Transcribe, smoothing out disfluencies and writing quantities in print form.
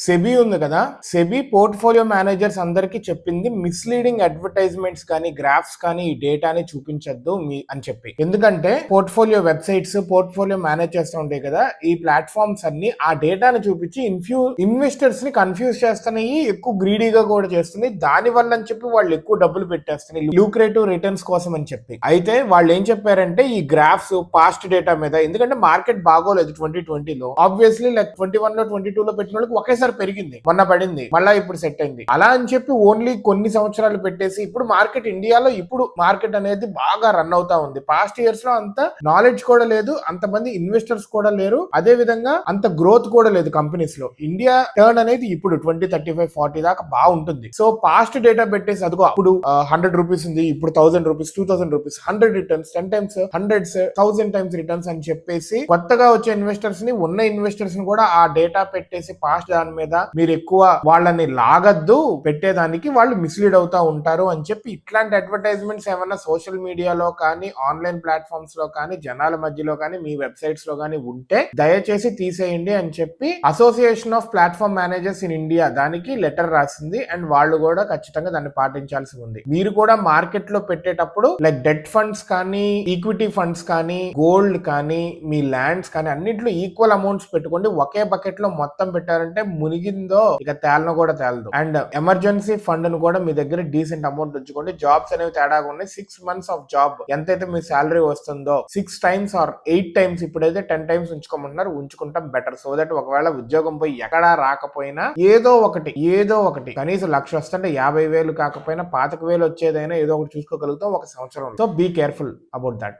SEBI ఉంది కదా, SEBI portfolio managers అందరికి చెప్పింది మిస్లీడింగ్ అడ్వర్టైజ్మెంట్స్ కానీ గ్రాఫ్స్ కానీ ఈ డేటాని చూపించొద్దు మీ అని చెప్పి. ఎందుకంటే పోర్ట్ఫోలియో వెబ్సైట్స్ పోర్ట్ఫోలియో మేనేజ్ చేస్తూ ఉంటాయి కదా, ఈ ప్లాట్ఫామ్స్ అన్ని ఆ డేటాని చూపించి ఇన్వెస్టర్స్ ని కన్ఫ్యూజ్ చేస్తున్నాయి, ఎక్కువ గ్రీడీగా కూడా చేస్తుంది. దాని వల్ల అని చెప్పి వాళ్ళు ఎక్కువ డబ్బులు పెట్టేస్తున్నాయి లూక్రేటివ్ రిటర్న్స్ కోసం అని చెప్పి. అయితే వాళ్ళు ఏం చెప్పారంటే ఈ గ్రాఫ్స్ పాస్ట్ డేటా మీద, ఎందుకంటే మార్కెట్ బాగోలేదు 2020లో, ఆబ్వియస్లీ లైక్ 21లో 22లో పెట్టిన వాళ్ళకి ఒకేసారి పెరిగింది, మొన్న పడింది, మళ్ళా ఇప్పుడు సెట్ అయింది. అలా అని చెప్పి ఓన్లీ కొన్ని సంవత్సరాలు పెట్టేసి ఇప్పుడు మార్కెట్ ఇండియాలో ఇప్పుడు మార్కెట్ అనేది బాగా రన్ అవుతా ఉంది. పాస్ట్ ఇయర్స్ లో అంత నాలెడ్జ్ కూడా లేదు, అంతమంది ఇన్వెస్టర్స్ కూడా లేరు, అదే విధంగా అంత గ్రోత్ కూడా లేదు కంపెనీస్ లో. ఇండియా టర్న్ అనేది ఇప్పుడు 2035-40 దాకా బాగుంటుంది. సో పాస్ట్ డేటా పెట్టేసి అదిగో అప్పుడు 100 రూపీస్ ఉంది, ఇప్పుడు 1000 rupees, 2000 rupees, 100 returns, 10 times, 100s, 1000 times returns అని చెప్పేసి కొత్తగా వచ్చే ఇన్వెస్టర్స్ ని, ఉన్న ఇన్వెస్టర్స్ ని కూడా ఆ డేటా పెట్టేసి పాస్ట్ దాని మీద మీరు ఎక్కువ వాళ్ళని లాగద్దు పెట్టేదానికి, వాళ్ళు మిస్లీడ్ అవుతా ఉంటారు అని చెప్పి ఇట్లాంటి అడ్వర్టైజ్మెంట్స్ ఏమన్నా సోషల్ మీడియాలో కానీ ఆన్లైన్ ప్లాట్ఫామ్స్ లో కానీ జనాల మధ్యలో కానీ మీ వెబ్సైట్స్ లో కానీ ఉంటే దయచేసి తీసేయండి అని చెప్పి association of platform managers in India దానికి లెటర్ రాసింది. అండ్ వాళ్ళు కూడా ఖచ్చితంగా దాన్ని పాటించాల్సి ఉంది. మీరు కూడా మార్కెట్ లో పెట్టేటప్పుడు లైక్ డెట్ ఫండ్స్ కానీ ఈక్విటీ ఫండ్స్ కానీ గోల్డ్ కానీ మీ ల్యాండ్స్ కానీ అన్నింటిలో ఈక్వల్ అమౌంట్స్ పెట్టుకోండి. ఒకే బకెట్ లో మొత్తం పెట్టారంటే మునిగిందో ఇక తేలను కూడా తేలదు. అండ్ ఎమర్జెన్సీ ఫండ్ ను కూడా మీ దగ్గర డీసెంట్ అమౌంట్ ఉంచుకోండి. జాబ్స్ అనేవి తేడాగా ఉన్నాయి. 6 months ఆఫ్ జాబ్ ఎంతైతే మీ శాలరీ వస్తుందో 6 times ఆర్ 8 times, ఇప్పుడైతే 10 times ఉంచుకోమంటున్నారు, ఉంచుకుంటాం బెటర్. సో దట్ ఒకవేళ ఉద్యోగం పోయి ఎక్కడా రాకపోయినా ఏదో ఒకటి కనీసం 1,00,000 వస్తుంటే 50,000 కాకపోయినా 25,000 వచ్చేదైనా ఏదో ఒకటి చూసుకోగలుగుతాం ఒక సంవత్సరం. So be careful about that.